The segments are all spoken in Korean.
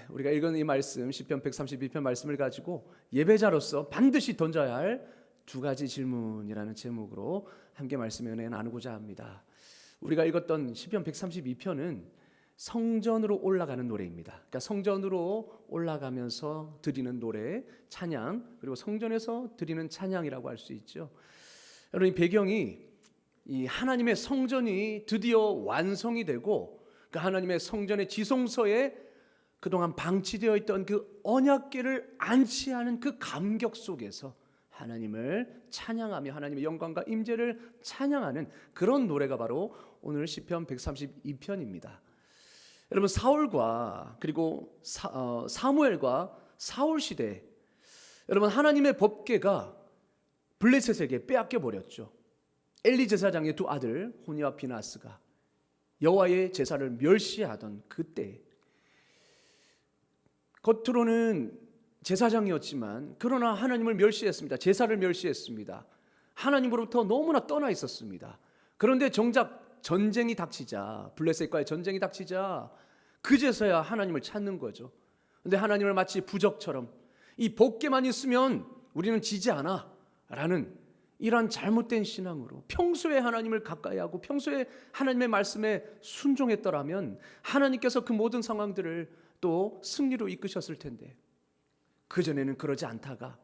우리가 읽은 이 말씀 시편 132편 말씀을 가지고 예배자로서 반드시 던져야 할 두 가지 질문이라는 제목으로 함께 말씀의 은혜 나누고자 합니다. 우리가 읽었던 시편 132편은 성전으로 올라가는 노래입니다. 그러니까 성전으로 올라가면서 드리는 노래, 찬양, 그리고 성전에서 드리는 찬양이라고 할 수 있죠. 여러분, 이 배경이 이 하나님의 성전이 드디어 완성이 되고 그 하나님의 성전의 지성소에 그동안 방치되어 있던 그 언약궤를 안치하는 그 감격 속에서 하나님을 찬양하며 하나님의 영광과 임재를 찬양하는 그런 노래가 바로 오늘 시편 132편입니다. 여러분, 사울과 그리고 사무엘과 사울 시대, 여러분, 하나님의 법궤가 블레셋에게 빼앗겨 버렸죠. 엘리 제사장의 두 아들 호니와 비나스가 여호와의 제사를 멸시하던 그때, 겉으로는 제사장이었지만 그러나 하나님을 멸시했습니다. 제사를 멸시했습니다. 하나님으로부터 너무나 떠나 있었습니다. 그런데 정작 전쟁이 닥치자, 블레셋과의 전쟁이 닥치자 그제서야 하나님을 찾는 거죠. 그런데 하나님을 마치 부적처럼 이 법궤만 있으면 우리는 지지 않아 라는 이러한 잘못된 신앙으로 평소에 하나님을 가까이 하고 평소에 하나님의 말씀에 순종했더라면 하나님께서 그 모든 상황들을 또 승리로 이끄셨을 텐데, 그전에는 그러지 않다가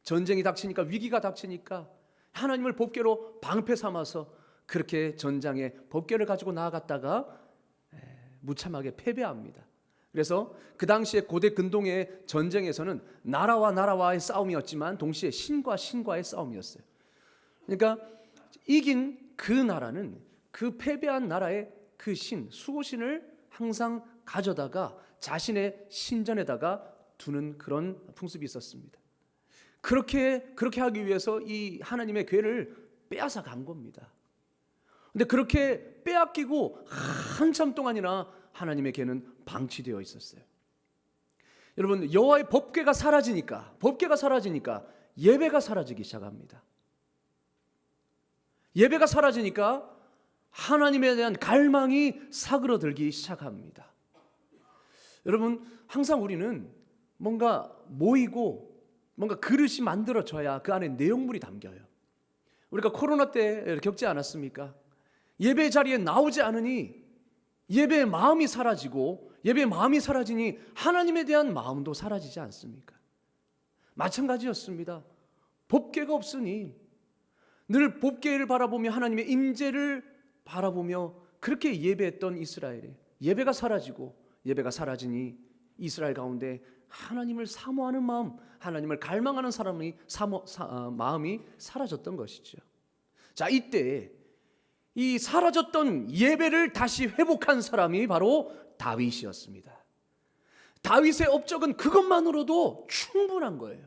전쟁이 닥치니까, 위기가 닥치니까 하나님을 법궤로 방패 삼아서 그렇게 전장에 법궤를 가지고 나아갔다가 무참하게 패배합니다. 그래서 그 당시에 고대 근동의 전쟁에서는 나라와 나라와의 싸움이었지만 동시에 신과 신과의 싸움이었어요. 그러니까 이긴 그 나라는 그 패배한 나라의 그 신, 수호신을 항상 가져다가 자신의 신전에다가 두는 그런 풍습이 있었습니다. 그렇게 하기 위해서 이 하나님의 궤를 빼앗아 간 겁니다. 근데 그렇게 빼앗기고 한참 동안이나 하나님의 궤는 방치되어 있었어요. 여러분, 여호와의 법궤가 사라지니까 예배가 사라지기 시작합니다. 예배가 사라지니까 하나님에 대한 갈망이 사그러들기 시작합니다. 여러분, 항상 우리는 뭔가 모이고 뭔가 그릇이 만들어져야 그 안에 내용물이 담겨요. 우리가 코로나 때 겪지 않았습니까? 예배 자리에 나오지 않으니 예배의 마음이 사라지고, 예배의 마음이 사라지니 하나님에 대한 마음도 사라지지 않습니까? 마찬가지였습니다. 법궤가 없으니 늘 법궤를 바라보며 하나님의 임재를 바라보며 그렇게 예배했던 이스라엘에 예배가 사라지고, 예배가 사라지니 이스라엘 가운데 하나님을 사모하는 마음, 하나님을 갈망하는 마음이 사라졌던 것이죠. 자, 이때 이 사라졌던 예배를 다시 회복한 사람이 바로 다윗이었습니다. 다윗의 업적은 그것만으로도 충분한 거예요.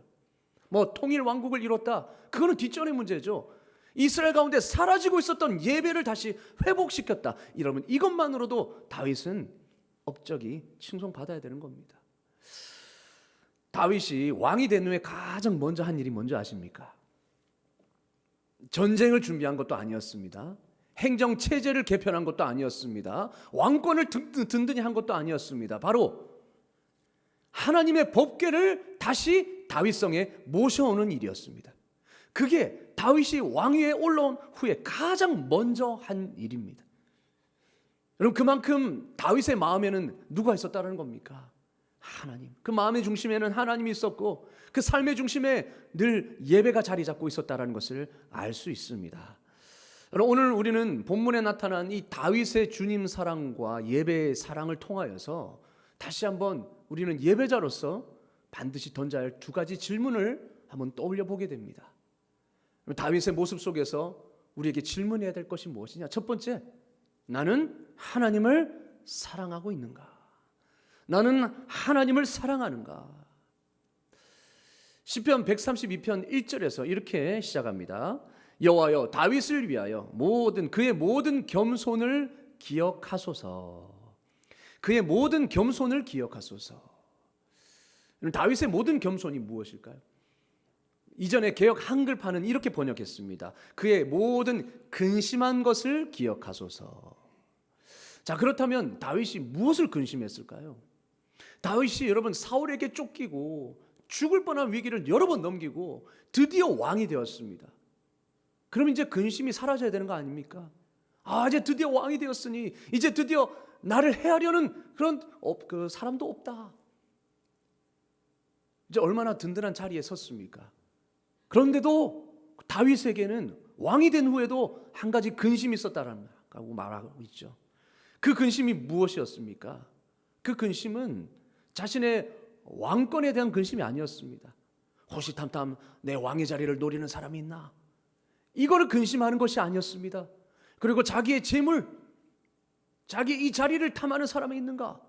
뭐 통일 왕국을 이뤘다, 그거는 뒷전의 문제죠. 이스라엘 가운데 사라지고 있었던 예배를 다시 회복시켰다, 이러면 이것만으로도 다윗은 업적이 칭송받아야 되는 겁니다. 다윗이 왕이 된 후에 가장 먼저 한 일이 뭔지 아십니까? 전쟁을 준비한 것도 아니었습니다. 행정체제를 개편한 것도 아니었습니다. 왕권을 든든히 한 것도 아니었습니다. 바로 하나님의 법궤를 다시 다윗성에 모셔오는 일이었습니다. 그게 다윗이 왕위에 올라온 후에 가장 먼저 한 일입니다. 여러분, 그만큼 다윗의 마음에는 누가 있었다는 겁니까? 하나님. 그 마음의 중심에는 하나님이 있었고 그 삶의 중심에 늘 예배가 자리 잡고 있었다는 것을 알 수 있습니다. 오늘 우리는 본문에 나타난 이 다윗의 주님 사랑과 예배의 사랑을 통하여서 다시 한번 우리는 예배자로서 반드시 던져야 할 두 가지 질문을 한번 떠올려 보게 됩니다. 다윗의 모습 속에서 우리에게 질문해야 될 것이 무엇이냐? 첫 번째, 나는 하나님을 사랑하고 있는가? 나는 하나님을 사랑하는가? 시편 132편 1절에서 이렇게 시작합니다. 여호와여, 다윗을 위하여 그의 모든 겸손을 기억하소서. 그의 모든 겸손을 기억하소서. 다윗의 모든 겸손이 무엇일까요? 이전에 개역 한글판은 이렇게 번역했습니다. 그의 모든 근심한 것을 기억하소서. 자, 그렇다면 다윗이 무엇을 근심했을까요? 다윗이 여러분 사울에게 쫓기고 죽을 뻔한 위기를 여러 번 넘기고 드디어 왕이 되었습니다. 그럼 이제 근심이 사라져야 되는 거 아닙니까? 이제 드디어 왕이 되었으니 이제 드디어 나를 해하려는 그런 그 사람도 없다. 이제 얼마나 든든한 자리에 섰습니까? 그런데도 다윗에게는 왕이 된 후에도 한 가지 근심이 있었다라고 말하고 있죠. 그 근심이 무엇이었습니까? 그 근심은 자신의 왕권에 대한 근심이 아니었습니다. 호시탐탐 내 왕의 자리를 노리는 사람이 있나? 이거를 근심하는 것이 아니었습니다. 그리고 자기의 재물, 자기 이 자리를 탐하는 사람이 있는가?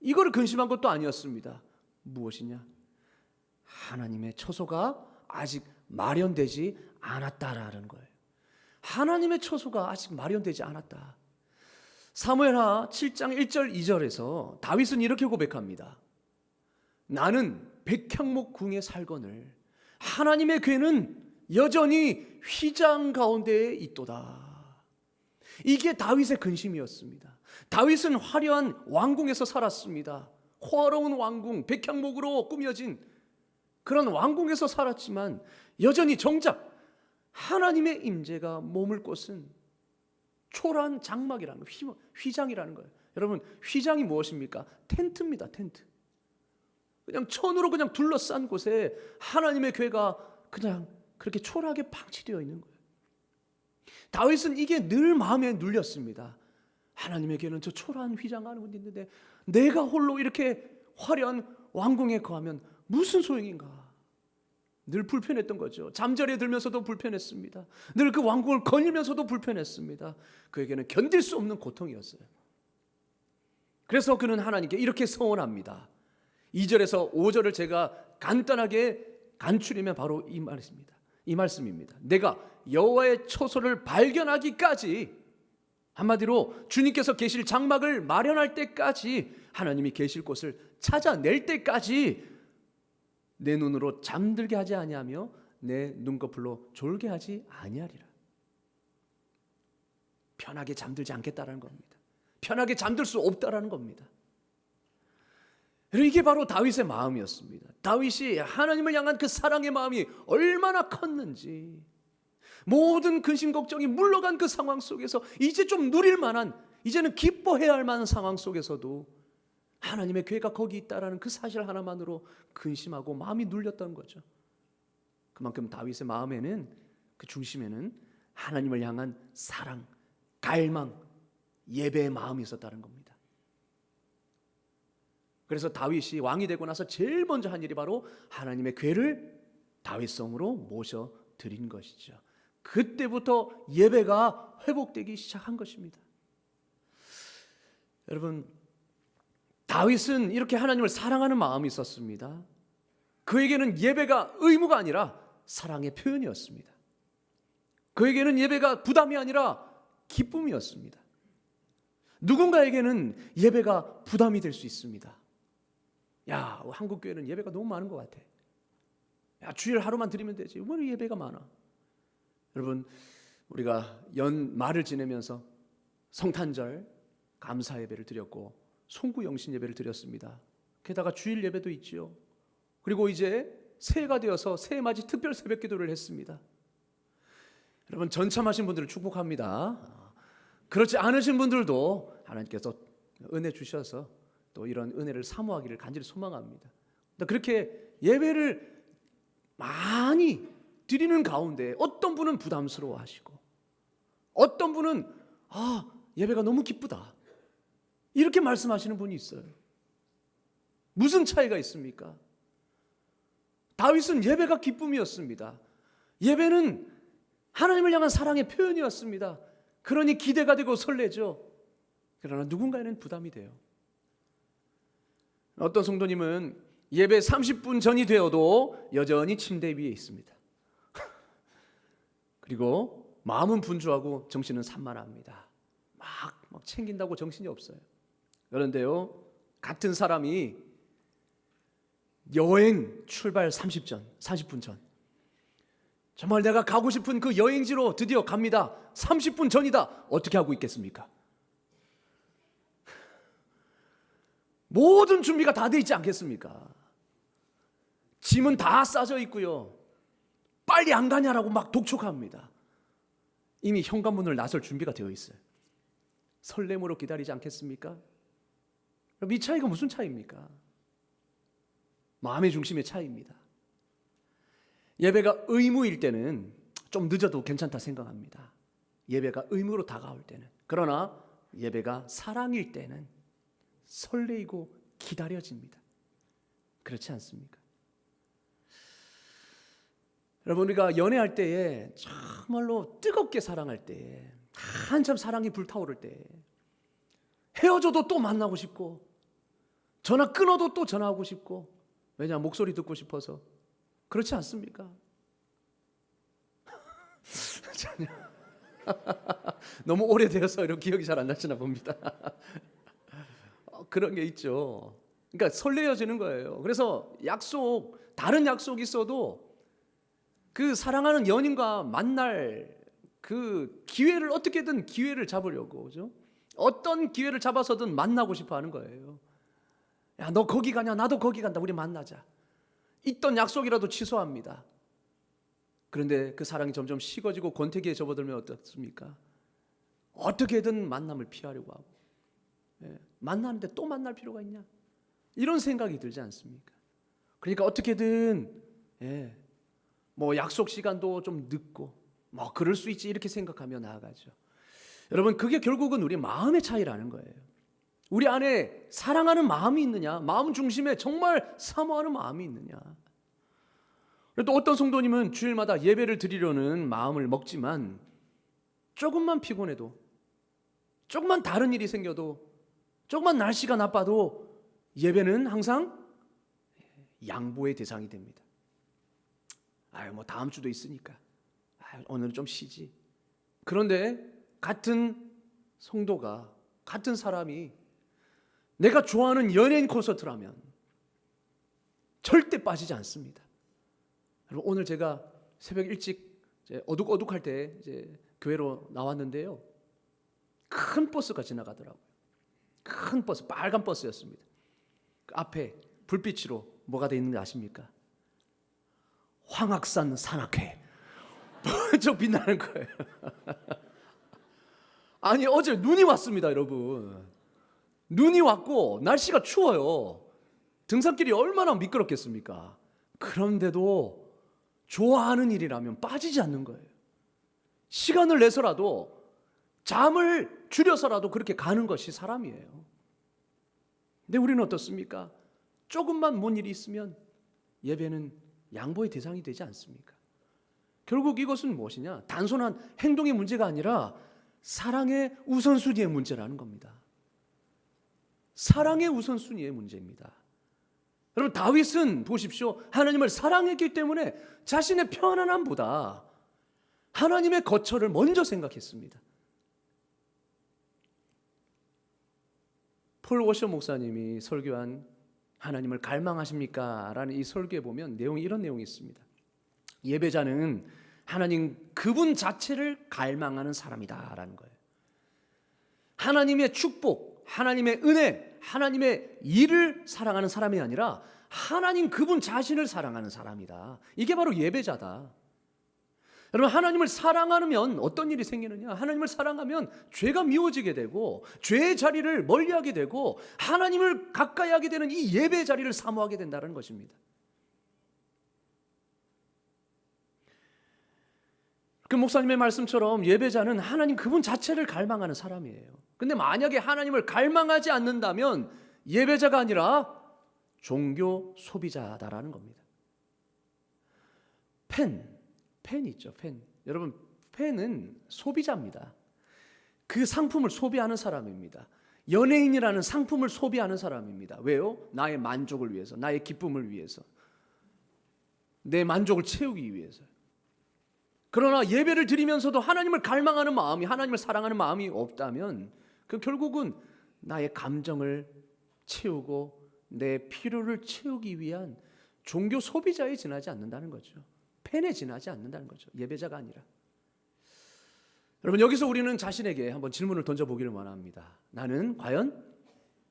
이거를 근심한 것도 아니었습니다. 무엇이냐? 하나님의 처소가 아직 마련되지 않았다라는 거예요. 하나님의 처소가 아직 마련되지 않았다. 사무엘하 7장 1절 2절에서 다윗은 이렇게 고백합니다. 나는 백향목 궁에 살거늘 하나님의 궤는 여전히 휘장 가운데에 있도다. 이게 다윗의 근심이었습니다. 다윗은 화려한 왕궁에서 살았습니다. 호화로운 왕궁, 백향목으로 꾸며진 그런 왕궁에서 살았지만 여전히 정작 하나님의 임재가 머물 곳은 초라한 장막이라는 거예요. 휘장이라는 거예요. 여러분, 휘장이 무엇입니까? 텐트입니다. 텐트. 그냥 천으로 그냥 둘러싼 곳에 하나님의 궤가 그냥 그렇게 초라하게 방치되어 있는 거예요. 다윗은 이게 늘 마음에 눌렸습니다. 하나님의 궤는 저 초라한 휘장 안에 있는데 내가 홀로 이렇게 화려한 왕궁에 거하면 무슨 소용인가? 늘 불편했던 거죠. 잠자리에 들면서도 불편했습니다. 늘 그 왕궁을 거닐면서도 불편했습니다. 그에게는 견딜 수 없는 고통이었어요. 그래서 그는 하나님께 이렇게 서원합니다. 2절에서 5절을 제가 간단하게 간추리면 바로 이 말씀입니다. 이 말씀입니다. 내가 여호와의 처소를 발견하기까지, 한마디로 주님께서 계실 장막을 마련할 때까지, 하나님이 계실 곳을 찾아낼 때까지 내 눈으로 잠들게 하지 아니하며 내 눈꺼풀로 졸게 하지 아니하리라. 편하게 잠들지 않겠다라는 겁니다. 편하게 잠들 수 없다라는 겁니다. 이게 바로 다윗의 마음이었습니다. 다윗이 하나님을 향한 그 사랑의 마음이 얼마나 컸는지, 모든 근심 걱정이 물러간 그 상황 속에서 이제 좀 누릴 만한, 이제는 기뻐해야 할 만한 상황 속에서도 하나님의 궤가 거기 있다라는 그 사실 하나만으로 근심하고 마음이 눌렸던 거죠. 그만큼 다윗의 마음에는, 그 중심에는 하나님을 향한 사랑, 갈망, 예배의 마음이 있었다는 겁니다. 그래서 다윗이 왕이 되고 나서 제일 먼저 한 일이 바로 하나님의 궤를 다윗성으로 모셔 드린 것이죠. 그때부터 예배가 회복되기 시작한 것입니다. 여러분, 다윗은 이렇게 하나님을 사랑하는 마음이 있었습니다. 그에게는 예배가 의무가 아니라 사랑의 표현이었습니다. 그에게는 예배가 부담이 아니라 기쁨이었습니다. 누군가에게는 예배가 부담이 될 수 있습니다. 야, 한국교회는 예배가 너무 많은 것 같아. 야, 주일 하루만 드리면 되지. 왜 예배가 많아? 여러분, 우리가 연말을 지내면서 성탄절 감사 예배를 드렸고 송구 영신 예배를 드렸습니다. 게다가 주일 예배도 있지요. 그리고 이제 새해가 되어서 새해 맞이 특별 새벽 기도를 했습니다. 여러분, 전참하신 분들을 축복합니다. 그렇지 않으신 분들도 하나님께서 은혜 주셔서 또 이런 은혜를 사모하기를 간절히 소망합니다. 그렇게 예배를 많이 드리는 가운데 어떤 분은 부담스러워하시고 어떤 분은 예배가 너무 기쁘다 이렇게 말씀하시는 분이 있어요. 무슨 차이가 있습니까? 다윗은 예배가 기쁨이었습니다. 예배는 하나님을 향한 사랑의 표현이었습니다. 그러니 기대가 되고 설레죠. 그러나 누군가에는 부담이 돼요. 어떤 성도님은 예배 30분 전이 되어도 여전히 침대 위에 있습니다. 그리고 마음은 분주하고 정신은 산만합니다. 막 챙긴다고 정신이 없어요. 그런데요, 같은 사람이 여행 출발 30분 전, 정말 내가 가고 싶은 그 여행지로 드디어 갑니다. 30분 전이다. 어떻게 하고 있겠습니까? 모든 준비가 다 돼 있지 않겠습니까? 짐은 다 싸져 있고요. 빨리 안 가냐라고 막 독촉합니다. 이미 현관문을 나설 준비가 되어 있어요. 설렘으로 기다리지 않겠습니까? 그럼 이 차이가 무슨 차이입니까? 마음의 중심의 차이입니다. 예배가 의무일 때는 좀 늦어도 괜찮다 생각합니다. 예배가 의무로 다가올 때는. 그러나 예배가 사랑일 때는 설레이고 기다려집니다. 그렇지 않습니까? 여러분, 우리가 연애할 때에 정말로 뜨겁게 사랑할 때에, 한참 사랑이 불타오를 때에, 헤어져도 또 만나고 싶고, 전화 끊어도 또 전화하고 싶고, 왜냐, 목소리 듣고 싶어서. 그렇지 않습니까? 너무 오래되어서 이런 기억이 잘 안 나시나 봅니다. 그런 게 있죠. 그러니까 설레어지는 거예요. 그래서 다른 약속이 있어도 그 사랑하는 연인과 만날 그 기회를 어떻게든 기회를 잡으려고, 그죠? 어떤 기회를 잡아서든 만나고 싶어 하는 거예요. 야, 너 거기 가냐? 나도 거기 간다. 우리 만나자. 있던 약속이라도 취소합니다. 그런데 그 사랑이 점점 식어지고 권태기에 접어들면 어떻습니까? 어떻게든 만남을 피하려고 하고, 만나는데 또 만날 필요가 있냐? 이런 생각이 들지 않습니까? 그러니까 어떻게든 뭐 약속 시간도 좀 늦고 뭐 그럴 수 있지 이렇게 생각하며 나아가죠. 여러분, 그게 결국은 우리 마음의 차이라는 거예요. 우리 안에 사랑하는 마음이 있느냐, 마음 중심에 정말 사모하는 마음이 있느냐. 또 어떤 성도님은 주일마다 예배를 드리려는 마음을 먹지만 조금만 피곤해도, 조금만 다른 일이 생겨도, 조금만 날씨가 나빠도 예배는 항상 양보의 대상이 됩니다. 뭐 다음 주도 있으니까 오늘은 좀 쉬지. 그런데 같은 성도가, 같은 사람이 내가 좋아하는 연예인 콘서트라면 절대 빠지지 않습니다. 여러분, 오늘 제가 새벽 일찍 어둑어둑할 때 이제 교회로 나왔는데요, 큰 버스가 지나가더라고요. 큰 버스, 빨간 버스였습니다. 그 앞에 불빛으로 뭐가 돼 있는지 아십니까? 황학산 산악회. 번쩍 빛나는 거예요. 아니, 어제 눈이 왔습니다, 여러분. 눈이 왔고 날씨가 추워요. 등산길이 얼마나 미끄럽겠습니까? 그런데도 좋아하는 일이라면 빠지지 않는 거예요. 시간을 내서라도, 잠을 줄여서라도 그렇게 가는 것이 사람이에요. 근데 우리는 어떻습니까? 조금만 뭔 일이 있으면 예배는 양보의 대상이 되지 않습니까? 결국 이것은 무엇이냐? 단순한 행동의 문제가 아니라 사랑의 우선순위의 문제라는 겁니다. 사랑의 우선순위의 문제입니다. 여러분, 다윗은 보십시오. 하나님을 사랑했기 때문에 자신의 편안함보다 하나님의 거처를 먼저 생각했습니다. 폴 워셔 목사님이 설교한 하나님을 갈망하십니까? 라는 이 설교에 보면 이런 내용이 있습니다. 예배자는 하나님 그분 자체를 갈망하는 사람이다 라는 거예요. 하나님의 축복, 하나님의 은혜, 하나님의 일을 사랑하는 사람이 아니라 하나님 그분 자신을 사랑하는 사람이다. 이게 바로 예배자다. 여러분, 하나님을 사랑하면 어떤 일이 생기느냐? 하나님을 사랑하면 죄가 미워지게 되고, 죄의 자리를 멀리하게 되고, 하나님을 가까이 하게 되는 이 예배 자리를 사모하게 된다는 것입니다. 그 목사님의 말씀처럼 예배자는 하나님 그분 자체를 갈망하는 사람이에요. 근데 만약에 하나님을 갈망하지 않는다면 예배자가 아니라 종교 소비자다라는 겁니다. 펜 있죠, 펜. 여러분, 펜은 소비자입니다. 그 상품을 소비하는 사람입니다. 연예인이라는 상품을 소비하는 사람입니다. 왜요? 나의 만족을 위해서, 나의 기쁨을 위해서, 내 만족을 채우기 위해서. 그러나 예배를 드리면서도 하나님을 갈망하는 마음이, 하나님을 사랑하는 마음이 없다면 그 결국은 나의 감정을 채우고 내 필요를 채우기 위한 종교 소비자에 지나지 않는다는 거죠. 펜에 지나지 않는다는 거죠. 예배자가 아니라. 여러분, 여기서 우리는 자신에게 한번 질문을 던져보기를 원합니다. 나는 과연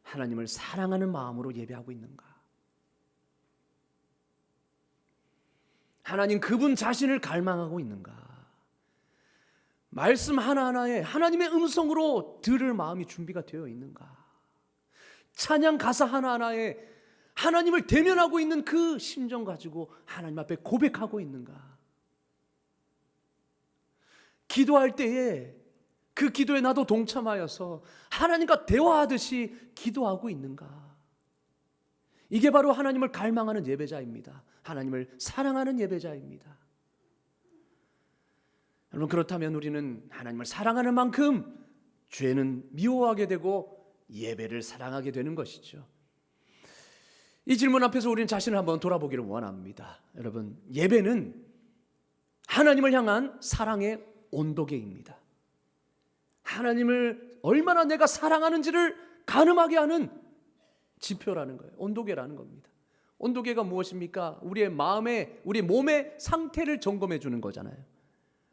하나님을 사랑하는 마음으로 예배하고 있는가? 하나님 그분 자신을 갈망하고 있는가? 말씀 하나하나에 하나님의 음성으로 들을 마음이 준비가 되어 있는가? 찬양 가사 하나하나에 하나님을 대면하고 있는 그 심정 가지고 하나님 앞에 고백하고 있는가? 기도할 때에 그 기도에 나도 동참하여서 하나님과 대화하듯이 기도하고 있는가? 이게 바로 하나님을 갈망하는 예배자입니다. 하나님을 사랑하는 예배자입니다. 여러분, 그렇다면 우리는 하나님을 사랑하는 만큼 죄는 미워하게 되고 예배를 사랑하게 되는 것이죠. 이 질문 앞에서 우리는 자신을 한번 돌아보기를 원합니다. 여러분, 예배는 하나님을 향한 사랑의 온도계입니다. 하나님을 얼마나 내가 사랑하는지를 가늠하게 하는 지표라는 거예요. 온도계라는 겁니다. 온도계가 무엇입니까? 우리의 마음의, 우리 몸의 상태를 점검해 주는 거잖아요.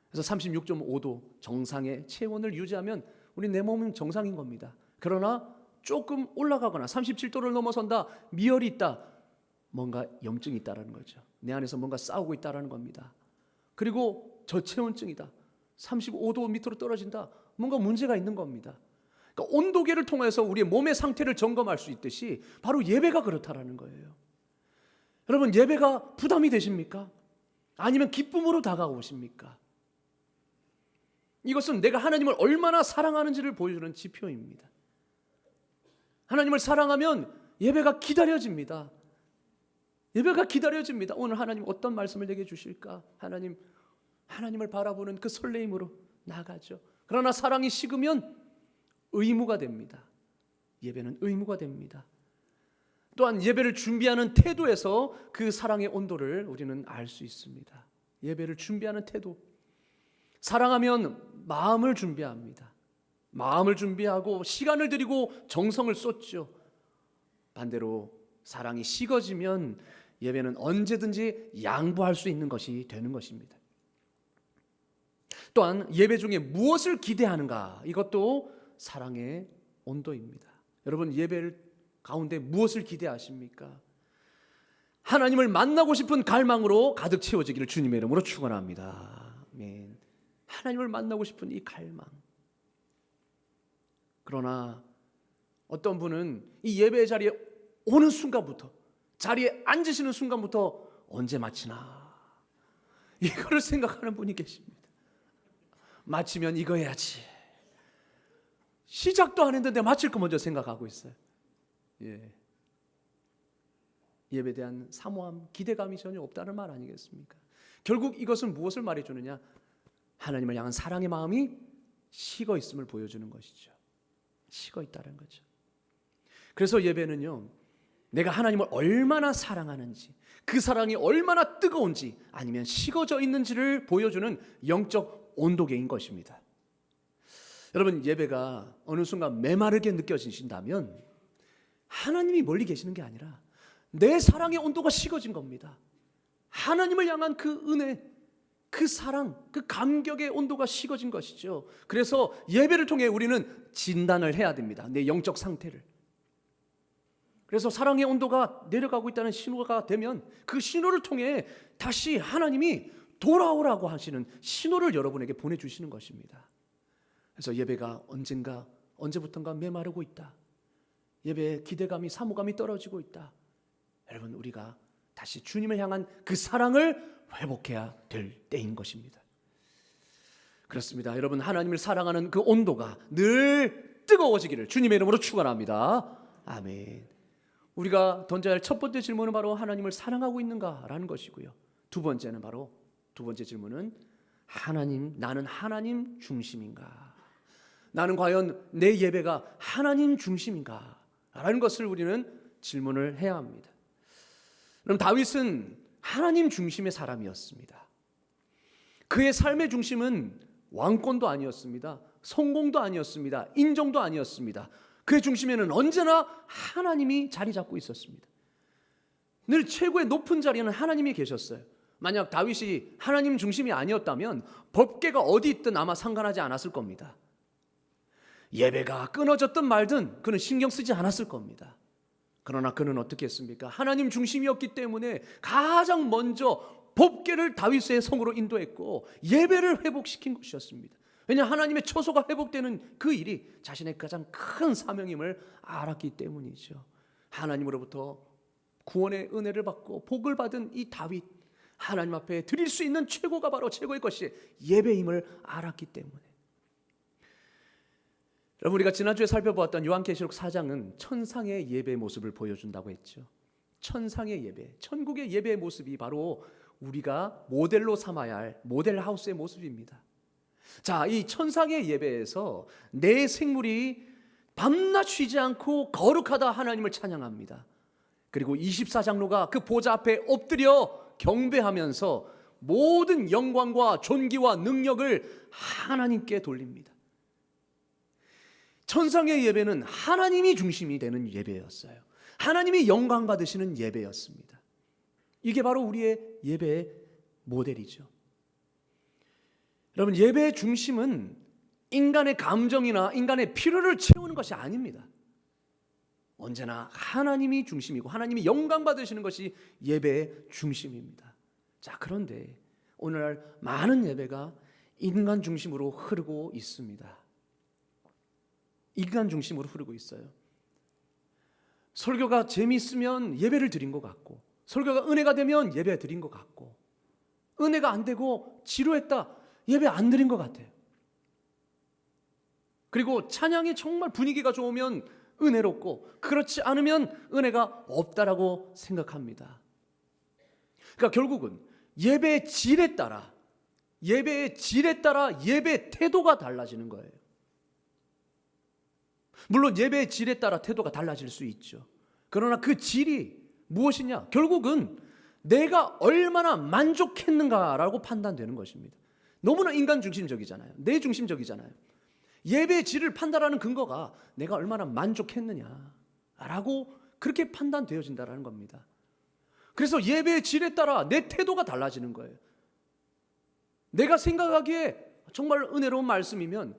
그래서 36.5도 정상의 체온을 유지하면 우리 내 몸은 정상인 겁니다. 그러나 조금 올라가거나 37도를 넘어선다, 미열이 있다, 뭔가 염증이 있다라는 거죠. 내 안에서 뭔가 싸우고 있다라는 겁니다. 그리고 저체온증이다, 35도 밑으로 떨어진다, 뭔가 문제가 있는 겁니다. 그러니까 온도계를 통해서 우리의 몸의 상태를 점검할 수 있듯이 바로 예배가 그렇다라는 거예요. 여러분, 예배가 부담이 되십니까? 아니면 기쁨으로 다가오십니까? 이것은 내가 하나님을 얼마나 사랑하는지를 보여주는 지표입니다. 하나님을 사랑하면 예배가 기다려집니다. 예배가 기다려집니다. 오늘 하나님 어떤 말씀을 내게 주실까? 하나님을 바라보는 그 설레임으로 나가죠. 그러나 사랑이 식으면 의무가 됩니다. 예배는 의무가 됩니다. 또한 예배를 준비하는 태도에서 그 사랑의 온도를 우리는 알 수 있습니다. 예배를 준비하는 태도. 사랑하면 마음을 준비합니다. 마음을 준비하고 시간을 들이고 정성을 쏟죠. 반대로 사랑이 식어지면 예배는 언제든지 양보할 수 있는 것이 되는 것입니다. 또한 예배 중에 무엇을 기대하는가, 이것도 사랑의 온도입니다. 여러분, 예배를 가운데 무엇을 기대하십니까? 하나님을 만나고 싶은 갈망으로 가득 채워지기를 주님의 이름으로 축원합니다. 아멘. 하나님을 만나고 싶은 이 갈망. 그러나 어떤 분은 이 예배 자리에 오는 순간부터, 자리에 앉으시는 순간부터 언제 마치나 이거를 생각하는 분이 계십니다. 마치면 이거 해야지. 시작도 안 했는데 마칠 거 먼저 생각하고 있어요. 예배에 대한 사모함, 기대감이 전혀 없다는 말 아니겠습니까? 결국 이것은 무엇을 말해주느냐? 하나님을 향한 사랑의 마음이 식어 있음을 보여주는 것이죠. 식어 있다는 거죠. 그래서 예배는요, 내가 하나님을 얼마나 사랑하는지, 그 사랑이 얼마나 뜨거운지 아니면 식어져 있는지를 보여주는 영적 온도계인 것입니다. 여러분, 예배가 어느 순간 메마르게 느껴지신다면 하나님이 멀리 계시는 게 아니라 내 사랑의 온도가 식어진 겁니다. 하나님을 향한 그 은혜, 그 사랑, 그 감격의 온도가 식어진 것이죠. 그래서 예배를 통해 우리는 진단을 해야 됩니다. 내 영적 상태를. 그래서 사랑의 온도가 내려가고 있다는 신호가 되면 그 신호를 통해 다시 하나님이 돌아오라고 하시는 신호를 여러분에게 보내주시는 것입니다. 그래서 예배가 언제부턴가 메마르고 있다, 예배의 기대감이, 사모감이 떨어지고 있다, 여러분, 우리가 다시 주님을 향한 그 사랑을 회복해야 될 때인 것입니다. 그렇습니다. 여러분, 하나님을 사랑하는 그 온도가 늘 뜨거워지기를 주님의 이름으로 축원합니다. 아멘. 우리가 던져야 할 첫 번째 질문은 바로 하나님을 사랑하고 있는가라는 것이고요. 두 번째 질문은 나는 하나님 중심인가? 나는 과연 내 예배가 하나님 중심인가? 라는 것을 우리는 질문을 해야 합니다. 그럼 다윗은 하나님 중심의 사람이었습니다. 그의 삶의 중심은 왕권도 아니었습니다. 성공도 아니었습니다. 인정도 아니었습니다. 그의 중심에는 언제나 하나님이 자리 잡고 있었습니다. 늘 최고의 높은 자리에는 하나님이 계셨어요. 만약 다윗이 하나님 중심이 아니었다면 법궤가 어디 있든 아마 상관하지 않았을 겁니다. 예배가 끊어졌든 말든 그는 신경 쓰지 않았을 겁니다. 그러나 그는 어떻게 했습니까? 하나님 중심이었기 때문에 가장 먼저 법궤를 다윗의 성으로 인도했고 예배를 회복시킨 것이었습니다. 왜냐하면 하나님의 처소가 회복되는 그 일이 자신의 가장 큰 사명임을 알았기 때문이죠. 하나님으로부터 구원의 은혜를 받고 복을 받은 이 다윗, 하나님 앞에 드릴 수 있는 최고가 바로 최고의 것이 예배임을 알았기 때문에. 여러분, 우리가 지난주에 살펴보았던 요한계시록 4장은 천상의 예배의 모습을 보여준다고 했죠. 천상의 예배, 천국의 예배의 모습이 바로 우리가 모델로 삼아야 할 모델 하우스의 모습입니다. 자, 이 천상의 예배에서 내 생물이 밤낮 쉬지 않고 거룩하다 하나님을 찬양합니다. 그리고 24장로가 그 보좌 앞에 엎드려 경배하면서 모든 영광과 존귀와 능력을 하나님께 돌립니다. 천상의 예배는 하나님이 중심이 되는 예배였어요. 하나님이 영광 받으시는 예배였습니다. 이게 바로 우리의 예배의 모델이죠. 여러분, 예배의 중심은 인간의 감정이나 인간의 필요를 채우는 것이 아닙니다. 언제나 하나님이 중심이고 하나님이 영광 받으시는 것이 예배의 중심입니다. 자, 그런데 오늘날 많은 예배가 인간 중심으로 흐르고 있습니다. 인간 중심으로 흐르고 있어요. 설교가 재미있으면 예배를 드린 것 같고, 설교가 은혜가 되면 예배 드린 것 같고, 은혜가 안 되고 지루했다, 예배 안 드린 것 같아요. 그리고 찬양이 정말 분위기가 좋으면 은혜롭고, 그렇지 않으면 은혜가 없다라고 생각합니다. 그러니까 결국은 예배의 질에 따라 예배 태도가 달라지는 거예요. 물론 예배의 질에 따라 태도가 달라질 수 있죠. 그러나 그 질이 무엇이냐? 결국은 내가 얼마나 만족했는가라고 판단되는 것입니다. 너무나 인간 중심적이잖아요. 내 중심적이잖아요. 예배의 질을 판단하는 근거가 내가 얼마나 만족했느냐라고 그렇게 판단되어진다는 겁니다. 그래서 예배의 질에 따라 내 태도가 달라지는 거예요. 내가 생각하기에 정말 은혜로운 말씀이면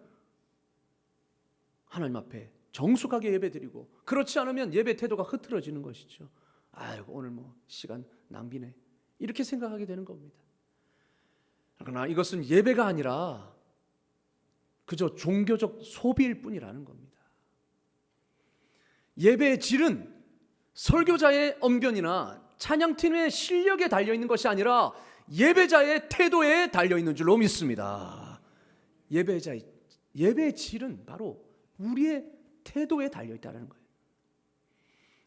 하나님 앞에 정숙하게 예배드리고, 그렇지 않으면 예배 태도가 흐트러지는 것이죠. 아이고, 오늘 시간 낭비네, 이렇게 생각하게 되는 겁니다. 그러나 이것은 예배가 아니라 그저 종교적 소비일 뿐이라는 겁니다. 예배의 질은 설교자의 언변이나 찬양팀의 실력에 달려있는 것이 아니라 예배자의 태도에 달려있는 줄로 믿습니다. 예배의 질은 바로 우리의 태도에 달려있다는 거예요.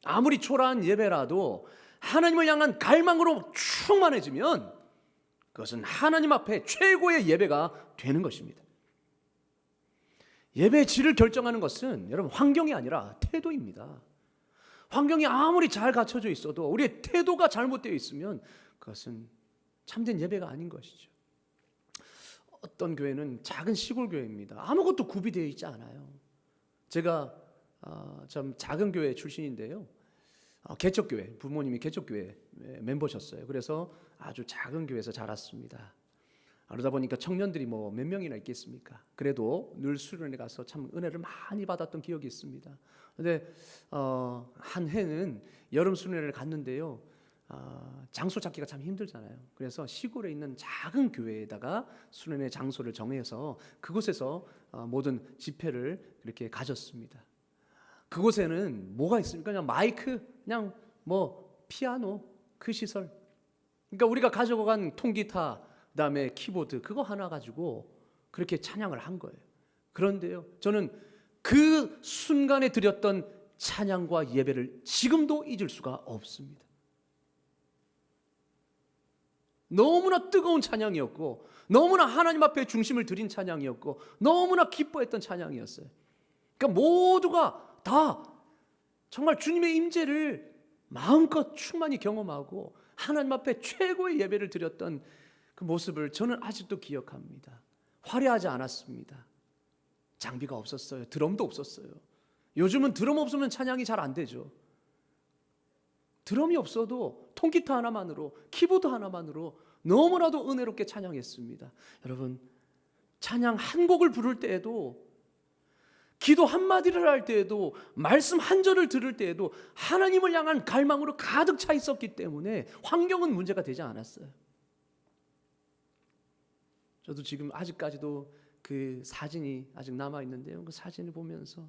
아무리 초라한 예배라도 하나님을 향한 갈망으로 충만해지면 그것은 하나님 앞에 최고의 예배가 되는 것입니다. 예배의 질을 결정하는 것은 여러분 환경이 아니라 태도입니다. 환경이 아무리 잘 갖춰져 있어도 우리의 태도가 잘못되어 있으면 그것은 참된 예배가 아닌 것이죠. 어떤 교회는 작은 시골 교회입니다. 아무것도 구비되어 있지 않아요. 제가 좀 작은 교회 출신인데요, 개척교회, 부모님이 개척교회 멤버셨어요. 그래서 아주 작은 교회에서 자랐습니다. 그러다 보니까 청년들이 몇 명이나 있겠습니까? 그래도 늘 수련회 가서 참 은혜를 많이 받았던 기억이 있습니다. 그런데 한 해는 여름 수련회를 갔는데요, 장소 찾기가 참 힘들잖아요. 그래서 시골에 있는 작은 교회에다가 수련회 장소를 정해서 그곳에서 모든 집회를 이렇게 가졌습니다. 그곳에는 뭐가 있습니까? 그냥 마이크, 그냥 피아노, 그 시설. 그러니까 우리가 가져간 통기타, 그다음에 키보드, 그거 하나 가지고 그렇게 찬양을 한 거예요. 그런데요, 저는 그 순간에 드렸던 찬양과 예배를 지금도 잊을 수가 없습니다. 너무나 뜨거운 찬양이었고, 너무나 하나님 앞에 중심을 드린 찬양이었고, 너무나 기뻐했던 찬양이었어요. 그러니까 모두가 다 정말 주님의 임재를 마음껏 충만히 경험하고 하나님 앞에 최고의 예배를 드렸던 그 모습을 저는 아직도 기억합니다. 화려하지 않았습니다. 장비가 없었어요. 드럼도 없었어요. 요즘은 드럼 없으면 찬양이 잘 안 되죠. 드럼이 없어도 통기타 하나만으로, 키보드 하나만으로 너무나도 은혜롭게 찬양했습니다. 여러분, 찬양 한 곡을 부를 때에도 기도 한마디를 할 때에도, 말씀 한 절을 들을 때에도 하나님을 향한 갈망으로 가득 차 있었기 때문에 환경은 문제가 되지 않았어요. 저도 지금 아직까지도 그 사진이 아직 남아 있는데요, 그 사진을 보면서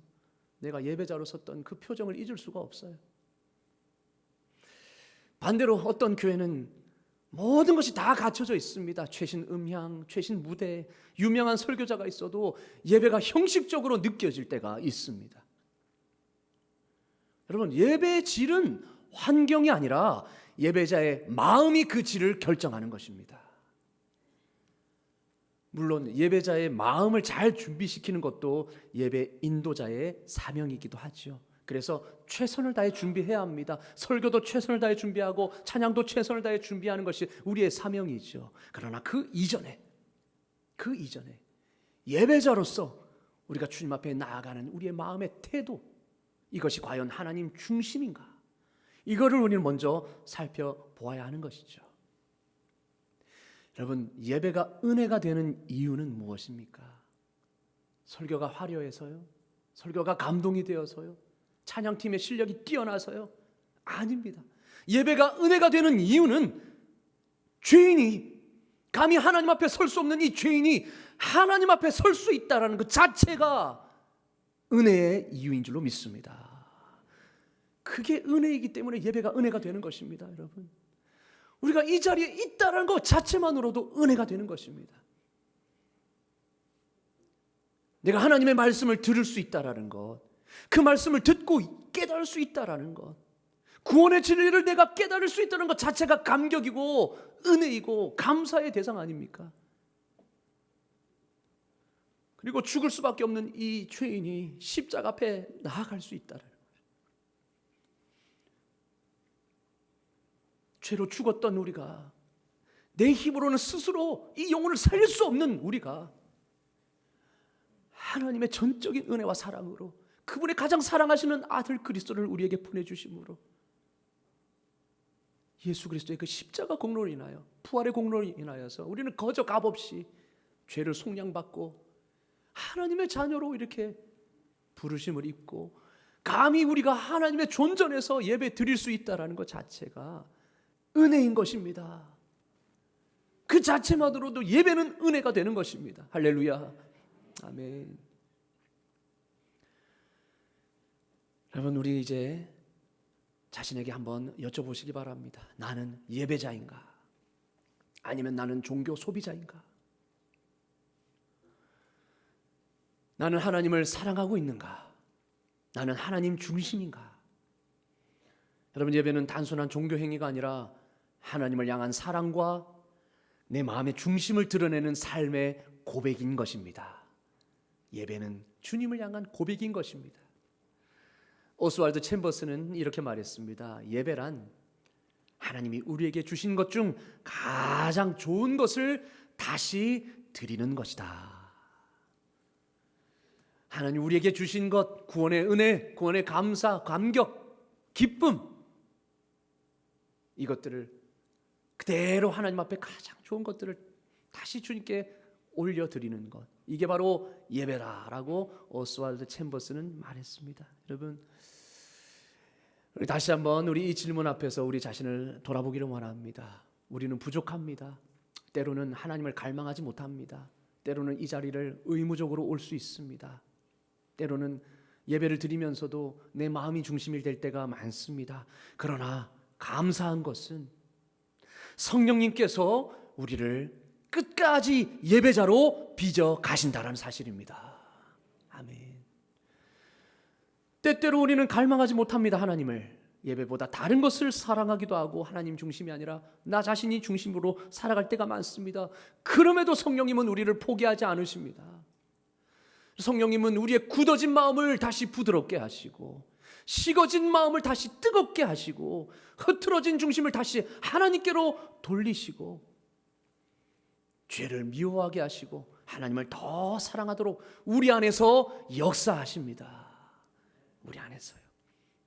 내가 예배자로 섰던 그 표정을 잊을 수가 없어요. 반대로 어떤 교회는 모든 것이 다 갖춰져 있습니다. 최신 음향, 최신 무대, 유명한 설교자가 있어도 예배가 형식적으로 느껴질 때가 있습니다. 여러분, 예배의 질은 환경이 아니라 예배자의 마음이 그 질을 결정하는 것입니다. 물론 예배자의 마음을 잘 준비시키는 것도 예배 인도자의 사명이기도 하죠. 그래서 최선을 다해 준비해야 합니다. 설교도 최선을 다해 준비하고 찬양도 최선을 다해 준비하는 것이 우리의 사명이죠. 그러나 그 이전에 예배자로서 우리가 주님 앞에 나아가는 우리의 마음의 태도, 이것이 과연 하나님 중심인가? 이거를 우리는 먼저 살펴보아야 하는 것이죠. 여러분, 예배가 은혜가 되는 이유는 무엇입니까? 설교가 화려해서요? 설교가 감동이 되어서요? 찬양팀의 실력이 뛰어나서요? 아닙니다. 예배가 은혜가 되는 이유는 죄인이, 감히 하나님 앞에 설 수 없는 이 죄인이 하나님 앞에 설 수 있다는 그 자체가 은혜의 이유인 줄로 믿습니다. 그게 은혜이기 때문에 예배가 은혜가 되는 것입니다. 여러분, 우리가 이 자리에 있다는 것 자체만으로도 은혜가 되는 것입니다. 내가 하나님의 말씀을 들을 수 있다는 것, 그 말씀을 듣고 깨달을 수 있다는 것, 구원의 진리를 내가 깨달을 수 있다는 것 자체가 감격이고 은혜이고 감사의 대상 아닙니까? 그리고 죽을 수밖에 없는 이 죄인이 십자가 앞에 나아갈 수 있다는 거예요. 죄로 죽었던 우리가, 내 힘으로는 스스로 이 영혼을 살릴 수 없는 우리가 하나님의 전적인 은혜와 사랑으로, 그분의 가장 사랑하시는 아들 그리스도를 우리에게 보내주심으로, 예수 그리스도의 그 십자가 공로로 인하여, 부활의 공로로 인하여서 우리는 거저 값없이 죄를 속량받고 하나님의 자녀로 이렇게 부르심을 입고 감히 우리가 하나님의 존전에서 예배 드릴 수 있다는 것 자체가 은혜인 것입니다. 그 자체만으로도 예배는 은혜가 되는 것입니다. 할렐루야, 아멘. 여러분, 우리 이제 자신에게 한번 여쭤보시기 바랍니다. 나는 예배자인가? 아니면 나는 종교 소비자인가? 나는 하나님을 사랑하고 있는가? 나는 하나님 중심인가? 여러분, 예배는 단순한 종교 행위가 아니라 하나님을 향한 사랑과 내 마음의 중심을 드러내는 삶의 고백인 것입니다. 예배는 주님을 향한 고백인 것입니다. 오스왈드 챔버스는 이렇게 말했습니다. 예배란 하나님이 우리에게 주신 것 중 가장 좋은 것을 다시 드리는 것이다. 하나님 우리에게 주신 것, 구원의 은혜, 구원의 감사, 감격, 기쁨, 이것들을 그대로 하나님 앞에 가장 좋은 것들을 다시 주님께 올려드리는 것, 이게 바로 예배라라고 오스왈드 챔버스는 말했습니다. 여러분, 우리 다시 한번 우리 이 질문 앞에서 우리 자신을 돌아보기를 원합니다. 우리는 부족합니다. 때로는 하나님을 갈망하지 못합니다. 때로는 이 자리를 의무적으로 올 수 있습니다. 때로는 예배를 드리면서도 내 마음이 중심이 될 때가 많습니다. 그러나 감사한 것은 성령님께서 우리를 끝까지 예배자로 빚어 가신다는 사실입니다. 아멘. 때때로 우리는 갈망하지 못합니다. 하나님을 예배보다 다른 것을 사랑하기도 하고 하나님 중심이 아니라 나 자신이 중심으로 살아갈 때가 많습니다. 그럼에도 성령님은 우리를 포기하지 않으십니다. 성령님은 우리의 굳어진 마음을 다시 부드럽게 하시고, 식어진 마음을 다시 뜨겁게 하시고, 흐트러진 중심을 다시 하나님께로 돌리시고, 죄를 미워하게 하시고 하나님을 더 사랑하도록 우리 안에서 역사하십니다. 우리 안에서요.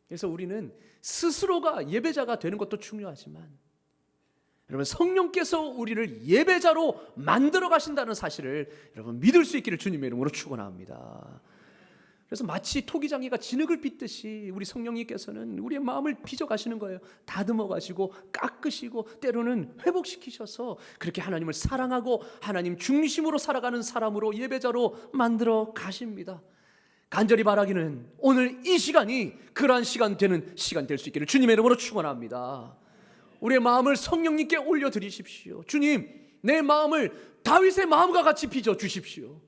그래서 우리는 스스로가 예배자가 되는 것도 중요하지만, 여러분, 성령께서 우리를 예배자로 만들어 가신다는 사실을 여러분 믿을 수 있기를 주님의 이름으로 축원합니다. 그래서 마치 토기장이가 진흙을 빚듯이 우리 성령님께서는 우리의 마음을 빚어가시는 거예요. 다듬어가시고 깎으시고 때로는 회복시키셔서 그렇게 하나님을 사랑하고 하나님 중심으로 살아가는 사람으로, 예배자로 만들어 가십니다. 간절히 바라기는 오늘 이 시간이 그러한 시간 되는 시간 될 수 있기를 주님의 이름으로 축원합니다. 우리의 마음을 성령님께 올려드리십시오. 주님, 내 마음을 다윗의 마음과 같이 빚어 주십시오.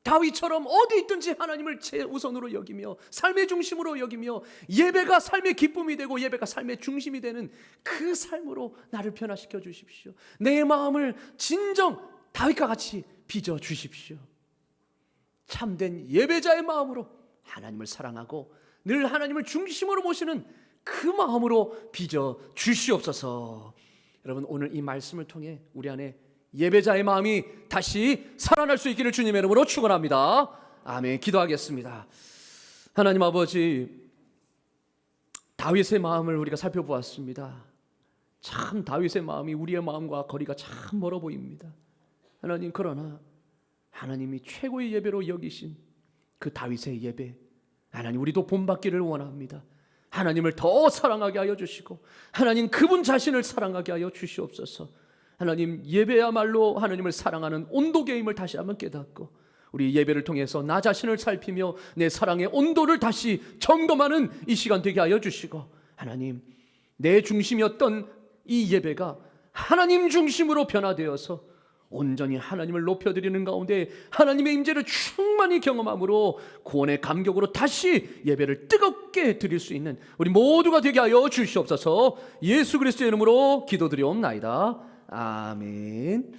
다윗처럼 어디 있든지 하나님을 최우선으로 여기며 삶의 중심으로 여기며 예배가 삶의 기쁨이 되고 예배가 삶의 중심이 되는 그 삶으로 나를 변화시켜 주십시오. 내 마음을 진정 다윗과 같이 빚어 주십시오. 참된 예배자의 마음으로 하나님을 사랑하고 늘 하나님을 중심으로 모시는 그 마음으로 빚어 주시옵소서. 여러분, 오늘 이 말씀을 통해 우리 안에 예배자의 마음이 다시 살아날 수 있기를 주님의 이름으로 축원합니다. 아멘. 기도하겠습니다. 하나님 아버지, 다윗의 마음을 우리가 살펴보았습니다. 참 다윗의 마음이 우리의 마음과 거리가 참 멀어 보입니다. 하나님, 그러나 하나님이 최고의 예배로 여기신 그 다윗의 예배, 하나님 우리도 본받기를 원합니다. 하나님을 더 사랑하게 하여 주시고 하나님 그분 자신을 사랑하게 하여 주시옵소서. 하나님, 예배야말로 하나님을 사랑하는 온도계임을 다시 한번 깨닫고 우리 예배를 통해서 나 자신을 살피며 내 사랑의 온도를 다시 점검하는 이 시간 되게 하여 주시고, 하나님 내 중심이었던 이 예배가 하나님 중심으로 변화되어서 온전히 하나님을 높여드리는 가운데 하나님의 임재를 충만히 경험함으로 구원의 감격으로 다시 예배를 뜨겁게 드릴 수 있는 우리 모두가 되게 하여 주시옵소서. 예수 그리스도의 이름으로 기도드리옵나이다. 아멘.